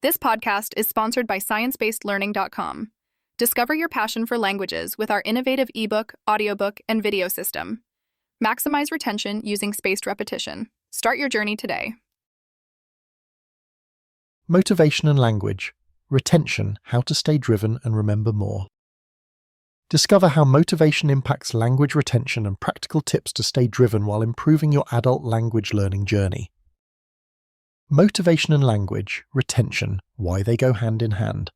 This podcast is sponsored by ScienceBasedLearning.com. Discover your passion for languages with our innovative ebook, audiobook, and video system. Maximize retention using spaced repetition. Start your journey today. Motivation and language. Retention, how to stay driven and remember more. Discover how motivation impacts language retention and practical tips to stay driven while improving your adult language learning journey. Motivation and language, retention, why they go hand in hand.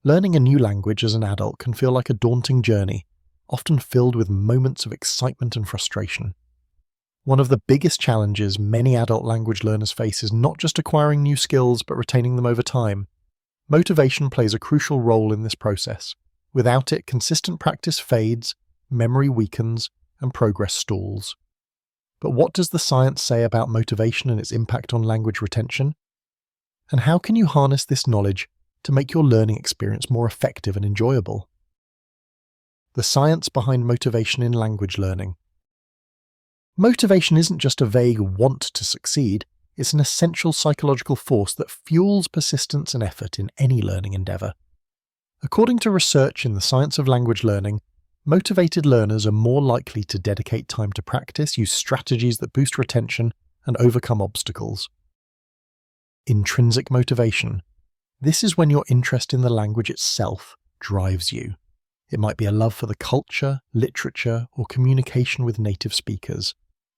Learning a new language as an adult can feel like a daunting journey, often filled with moments of excitement and frustration. One of the biggest challenges many adult language learners face is not just acquiring new skills but retaining them over time. Motivation plays a crucial role in this process. Without it, consistent practice fades, memory weakens, and progress stalls. But what does the science say about motivation and its impact on language retention? And how can you harness this knowledge to make your learning experience more effective and enjoyable? The science behind motivation in language learning. Motivation isn't just a vague want to succeed, it's an essential psychological force that fuels persistence and effort in any learning endeavour. According to research in the science of language learning, motivated learners are more likely to dedicate time to practice, use strategies that boost retention, and overcome obstacles. Intrinsic motivation. This is when your interest in the language itself drives you. It might be a love for the culture, literature, or communication with native speakers.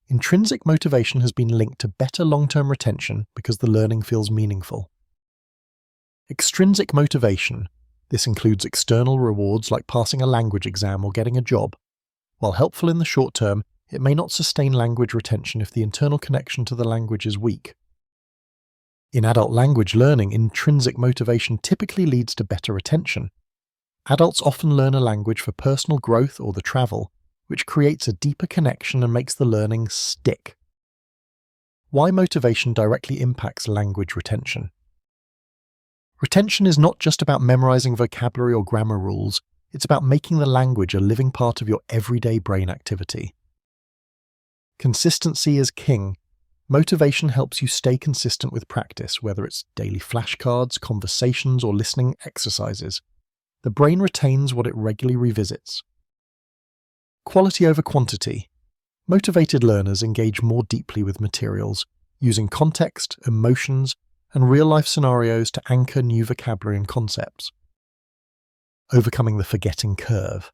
Intrinsic motivation has been linked to better long-term retention because the learning feels meaningful. Extrinsic motivation. This includes external rewards like passing a language exam or getting a job. While helpful in the short term, it may not sustain language retention if the internal connection to the language is weak. In adult language learning, intrinsic motivation typically leads to better retention. Adults often learn a language for personal growth or the travel, which creates a deeper connection and makes the learning stick. Why motivation directly impacts language retention. Retention is not just about memorizing vocabulary or grammar rules, it's about making the language a living part of your everyday brain activity. Consistency is king. Motivation helps you stay consistent with practice, whether it's daily flashcards, conversations, or listening exercises. The brain retains what it regularly revisits. Quality over quantity. Motivated learners engage more deeply with materials, using context, emotions, and real-life scenarios to anchor new vocabulary and concepts. Overcoming the forgetting curve.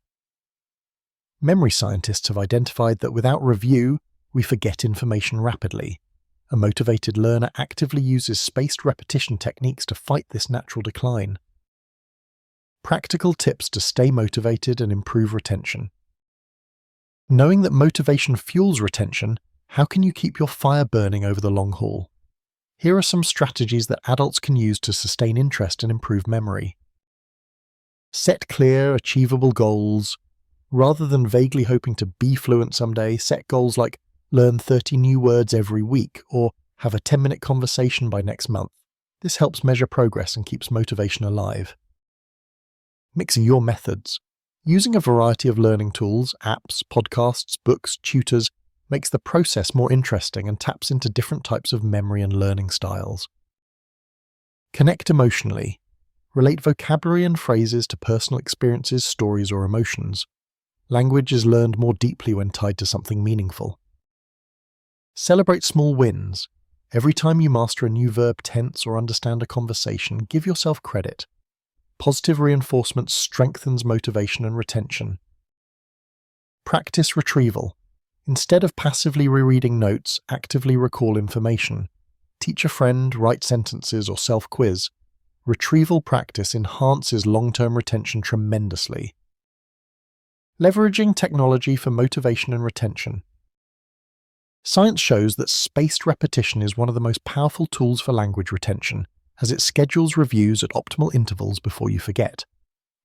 Memory scientists have identified that without review, we forget information rapidly. A motivated learner actively uses spaced repetition techniques to fight this natural decline. Practical tips to stay motivated and improve retention. Knowing that motivation fuels retention, how can you keep your fire burning over the long haul? Here are some strategies that adults can use to sustain interest and improve memory. Set clear, achievable goals. Rather than vaguely hoping to be fluent someday, set goals like learn 30 new words every week or have a 10-minute conversation by next month. This helps measure progress and keeps motivation alive. Mix your methods. Using a variety of learning tools, apps, podcasts, books, tutors, makes the process more interesting and taps into different types of memory and learning styles. Connect emotionally. Relate vocabulary and phrases to personal experiences, stories, or emotions. Language is learned more deeply when tied to something meaningful. Celebrate small wins. Every time you master a new verb tense or understand a conversation, give yourself credit. Positive reinforcement strengthens motivation and retention. Practice retrieval. Instead of passively rereading notes, actively recall information. Teach a friend, write sentences, or self-quiz. Retrieval practice enhances long-term retention tremendously. Leveraging technology for motivation and retention. Science shows that spaced repetition is one of the most powerful tools for language retention, as it schedules reviews at optimal intervals before you forget.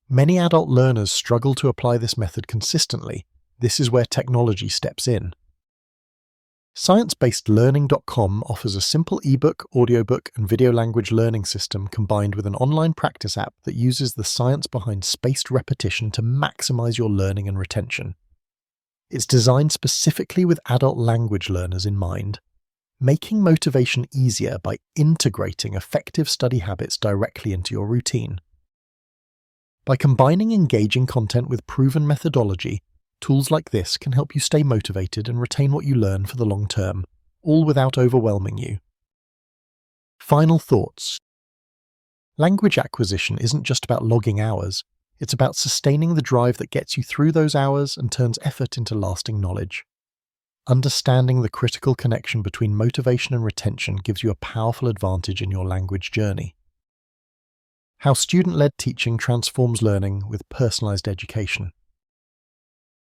Many adult learners struggle to apply this method consistently. This is where technology steps in. ScienceBasedLearning.com offers a simple ebook, audiobook, and video language learning system combined with an online practice app that uses the science behind spaced repetition to maximize your learning and retention. It's designed specifically with adult language learners in mind. making motivation easier by integrating effective study habits directly into your routine. By combining engaging content with proven methodology, tools like this can help you stay motivated and retain what you learn for the long term, all without overwhelming you. Final thoughts. Language acquisition isn't just about logging hours, it's about sustaining the drive that gets you through those hours and turns effort into lasting knowledge. Understanding the critical connection between motivation and retention gives you a powerful advantage in your language journey. How student-led teaching transforms learning with personalized education.